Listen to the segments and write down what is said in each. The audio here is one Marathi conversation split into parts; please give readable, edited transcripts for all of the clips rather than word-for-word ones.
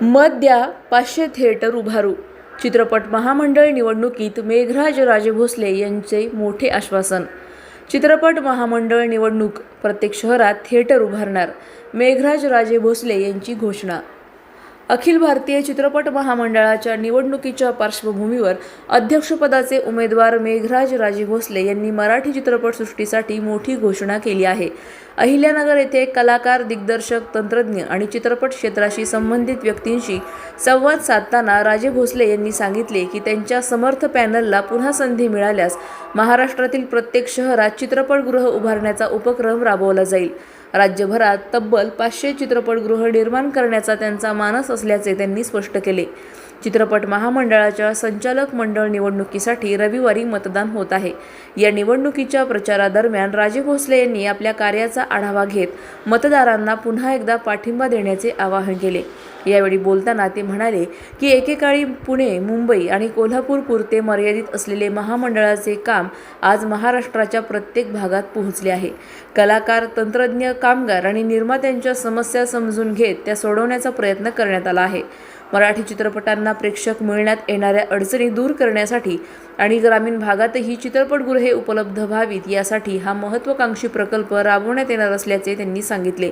मत द्या 500 थिएटर उभारू. चित्रपट महामंडळ निवडणुकीत मेघराज राजेभोसले यांचे मोठे आश्वासन. चित्रपट महामंडळ निवडणूक प्रत्येक शहरात थिएटर उभारणार, मेघराज राजेभोसले यांची घोषणा. अखिल भारतीय चित्रपट महामंडळाच्या निवडणुकीच्या पार्श्वभूमीवर अध्यक्षपदाचे उमेदवार मेघराज राजेभोसले यांनी मराठी चित्रपटसृष्टीसाठी मोठी घोषणा केली आहे. अहिल्यानगर येथे कलाकार, दिग्दर्शक, तंत्रज्ञ आणि चित्रपट क्षेत्राशी संबंधित व्यक्तींशी संवाद साधताना राजेभोसले यांनी सांगितले की त्यांच्या समर्थ पॅनलला पुन्हा संधी मिळाल्यास महाराष्ट्रातील प्रत्येक शहरात चित्रपटगृह उभारण्याचा उपक्रम राबवला जाईल. राज्यभरात तब्बल 500 चित्रपटगृह निर्माण करण्याचा त्यांचा मानस असल्याचे त्यांनी स्पष्ट केले. चित्रपट महामंडळाच्या संचालक मंडळ निवडणुकीसाठी रविवारी मतदान होत आहे. या निवडणुकीच्या प्रचारादरम्यान राजे भोसले यांनी आपल्या कार्याचा आढावा घेत मतदारांना पुन्हा एकदा पाठिंबा देण्याचे आवाहन केले. यावेळी बोलताना ते म्हणाले की एकेकाळी पुणे, मुंबई आणि कोल्हापूर पुरते मर्यादित असलेले महामंडळाचे काम आज महाराष्ट्राच्या प्रत्येक भागात पोहोचले आहे. कलाकार, तंत्रज्ञ, कामगार आणि निर्मात्यांच्या समस्या समजून घेत त्या सोडवण्याचा प्रयत्न करण्यात आला आहे. मराठी चित्रपटांना प्रेक्षक मिळण्यात येणाऱ्या अडचणी दूर करण्यासाठी आणि ग्रामीण भागातही चित्रपटगृहे उपलब्ध व्हावीत यासाठी हा महत्त्वाकांक्षी प्रकल्प राबवण्यात येणार असल्याचे त्यांनी सांगितले.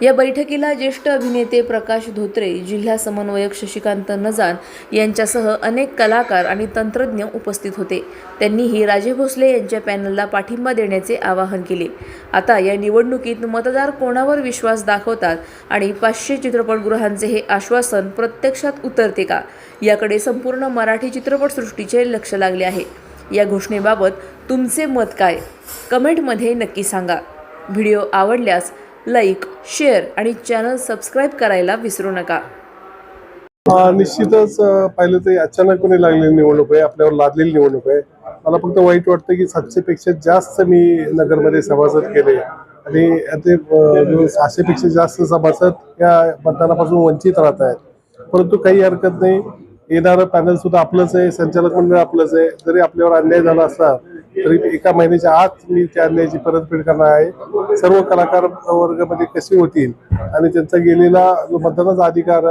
या बैठकीला ज्येष्ठ अभिनेते प्रकाश धोत्रे, जिल्हा समन्वयक शशिकांत नजान यांच्यासह अनेक कलाकार आणि तंत्रज्ञ उपस्थित होते. त्यांनीही राजे भोसले यांच्या पॅनलला पाठिंबा देण्याचे आवाहन केले. आता या निवडणुकीत मतदार कोणावर विश्वास दाखवतात आणि 500 चित्रपटगृहांचे हे आश्वासन प्रत्यक्षात उतरते का, याकडे संपूर्ण मराठी चित्रपटसृष्टीचे लक्ष लागले आहे. या घोषणेबाबत तुमचे मत काय? कमेंटमध्ये नक्की सांगा. व्हिडिओ आवडल्यास लाईक, शेअर आणि चॅनल सबस्क्राईब करायला विसरू नका. निश्चितच पाहिलं तर अचानकपणे लागलेली निवडणूक आहे, आपल्यावर लादलेली निवडणूक आहे. मला फक्त वाईट वाटतं की 700 पेक्षा जास्त मी नगरमध्ये सभासद केले आणि ते 600 पेक्षा जास्त सभासद या मतदानापासून वंचित राहत आहेत. परंतु काही हरकत नाही, येणारं पॅनल सुद्धा आपलंच आहे, संचालक मंडळ आपलंच आहे. जरी आपल्यावर अन्याय झाला असला तरी 1 महिन्याच्या आत मी त्या अन्यायाची परतफेड करणार आहे. सर्व कलाकार वर्गामध्ये कसे होतील आणि त्यांचा गेलेला जो मतदानाचा अधिकार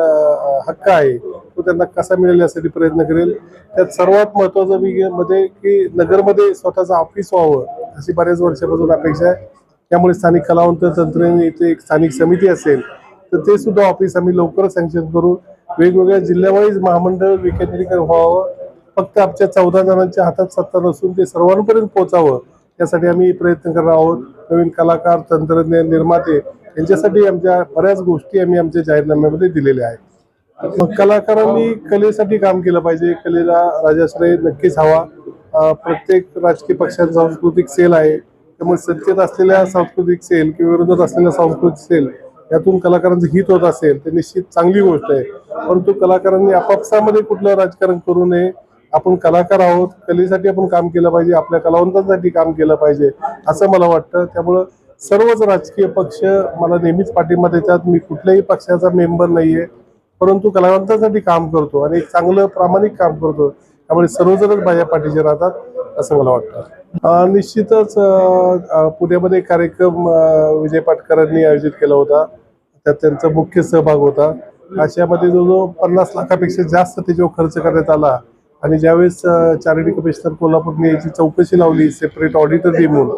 हक्क आहे तो त्यांना कसा मिळेल यासाठी प्रयत्न करेल. त्यात सर्वात महत्त्वाचं मध्ये की नगरमध्ये स्वतःचं ऑफिस व्हावं अशी बऱ्याच वर्षापासून अपेक्षा आहे. त्यामुळे स्थानिक कलावंत, तंत्रज्ञ, इथे एक स्थानिक समिती असेल तर ते सुद्धा ऑफिस आम्ही लवकरच सँक्शन करू. वेगवेगळ्या जिल्ह्यावाईज महामंडळ विकेंद्रीकरण व्हावं. फक्त आमच्या 14 जणांच्या हातात सत्ता नसून ते सर्वांपर्यंत पोहोचावं यासाठी आम्ही प्रयत्न करणार आहोत. नवीन कलाकार, तंत्रज्ञ, निर्माते यांच्यासाठी आमच्या बऱ्याच गोष्टी आम्ही आमच्या जाहीरनाम्यामध्ये दिलेल्या आहेत. कलाकारांनी कलेसाठी काम केलं पाहिजे. कलेला राजाश्रय नक्कीच हवा. प्रत्येक राजकीय पक्षांचा सांस्कृतिक सेल आहे, त्यामुळे सत्तेत असलेल्या सांस्कृतिक सेल किंवा विरोधात असलेल्या सांस्कृतिक सेल यातून कलाकारांचं हित होत असेल तर निश्चित चांगली गोष्ट आहे. परंतु कलाकारांनी आपापसामध्ये कुठलं राजकारण करू नये. आपण कलाकार आहोत, कलेसाठी आपण काम केलं पाहिजे, आपल्या कलावंतांसाठी काम केलं पाहिजे असं मला वाटतं. त्यामुळं सर्वच राजकीय पक्ष मला नेहमीच पाठिंबा देतात. मी कुठल्याही पक्षाचा मेंबर नाहीये, परंतु कलावंतांसाठी काम करतो आणि एक चांगलं प्रामाणिक काम करतो. त्यामुळे सर्वजणच माझ्या पाठीशी राहतात असं मला वाटतं. निश्चितच पुण्यामध्ये कार्यक्रम विजय पाटकरांनी आयोजित केला होता, त्यात त्यांचा मुख्य सहभाग होता. अशामध्ये जवळजवळ 50 लाखापेक्षा जास्त त्याच्यावर खर्च करण्यात आला. आणि ज्यावेळेस चॅरिटी कमिशनर कोल्हापूरने याची चौकशी लावली, सेपरेट ऑडिटर नेमून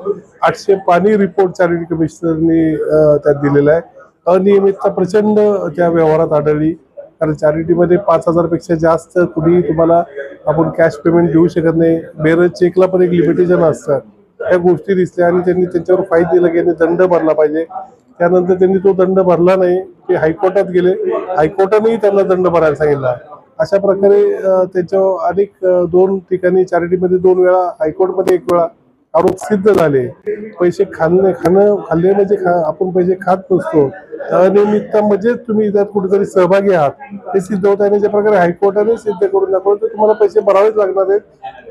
800 पानी रिपोर्ट चॅरिटी कमिशनरनी त्यात दिलेला आहे. अनियमितता प्रचंड त्या व्यवहारात आढळली. कारण चॅरिटीमध्ये 5000 पेक्षा जास्त कुठेही तुम्हाला आपण कॅश पेमेंट देऊ शकत नाही. बेरज चेकला पण एक लिमिटेशन असतात. त्या गोष्टी दिसल्या आणि त्यांनी त्यांच्यावर फाईन दिला की यांनी दंड भरला पाहिजे. त्यानंतर त्यांनी तो दंड भरला नाही, ते हायकोर्टात गेले. हायकोर्टानेही त्यांना दंड भरायला सांगितला. अशा प्रकारे त्याच्यावर अनेक 2 ठिकाणी चॅरिटीमध्ये 2 वेळा, हायकोर्टमध्ये 1 वेळा आरोप सिद्ध झाले. पैसे खाल्ले म्हणजे आपण पैसे खात नसतो. अनियमितता म्हणजे तुम्ही त्यात कुठेतरी सहभागी आहात हे सिद्ध होत आहे. ज्या प्रकारे हायकोर्टाने सिद्ध करून दाखवलं तर तुम्हाला पैसे भरावेच लागणार आहेत,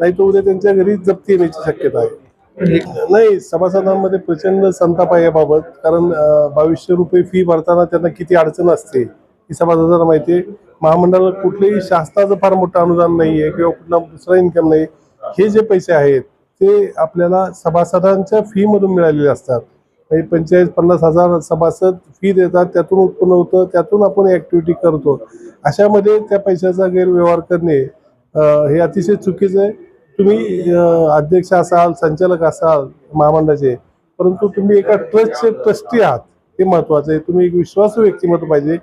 नाही तर उद्या त्यांच्या घरी जप्ती येण्याची शक्यता आहे. नाही, सभासदांमध्ये प्रचंड संताप आहे याबाबत. कारण 2200 रुपये फी भरताना त्यांना किती अडचण असते ही सभासदांना माहिती आहे. महामंडळाला कुठलेही शासनाचं फार मोठं अनुदान नाही आहे किंवा कुठला दुसरा इन्कम नाही. हे जे पैसे आहेत ते आपल्याला सभासदांच्या फी मधून मिळालेले असतात. म्हणजे 45-50 हजार सभासद फी देतात, त्यातून उत्पन्न होतं, त्यातून आपण ॲक्टिव्हिटी करतो. अशामध्ये त्या पैशाचा गैरव्यवहार करणे हे अतिशय चुकीचं आहे. तुम्ही अध्यक्ष असाल, संचालक असाल महामंडळाचे, परंतु तुम्ही एका ट्रस्टचे ट्रस्टी आहात, हे महत्त्वाचं आहे. तुम्ही एक विश्वासू व्यक्तिमत्व पाहिजे.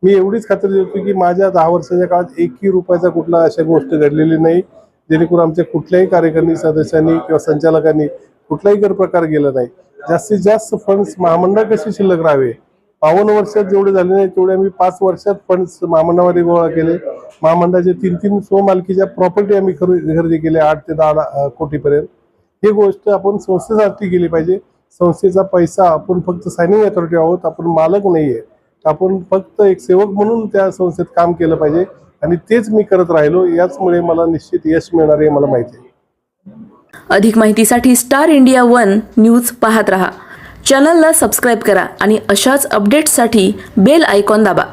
मी एवढीच खात्री देतो की माझ्या 10 वर्षाच्या काळात एकही रुपयाचा कुठला अशा गोष्ट घडलेली नाही, जेणेकरून आमच्या कुठल्याही कार्यकारिणी सदस्यांनी किंवा संचालकांनी कुठलाही गैरप्रकार केला नाही. जास्तीत जास्त फंड्स महामंडळ कसे शिल्लक राहावे, 52 वर्षात जेवढे झाले नाही तेवढे आम्ही 5 वर्षात फंड्स महामंडळामध्ये गोळा केले. महामंडळाचे 3-3 स्वमालकीच्या प्रॉपर्टी आम्ही खरेदी केल्या 8 ते 10 कोटीपर्यंत. ही गोष्ट आपण संस्थेसाठी केली पाहिजे. संस्थेचा पैसा आपण फक्त सायनिंग अथॉरिटी आहोत, आपण मालक नाहीये. आपण फक्त एक सेवक म्हणून त्या संस्थेत काम केलं पाहिजे आणि तेच मी करत राहिलो. याचमुळे मला निश्चित यश मिळणार आहे, मला माहिती आहे. अधिक माहितीसाठी स्टार इंडिया 1 न्यूज पाहत रहा. चॅनलला सबस्क्राईब करा आणि अशाच अपडेट्ससाठी बेल आयकॉन दाबा.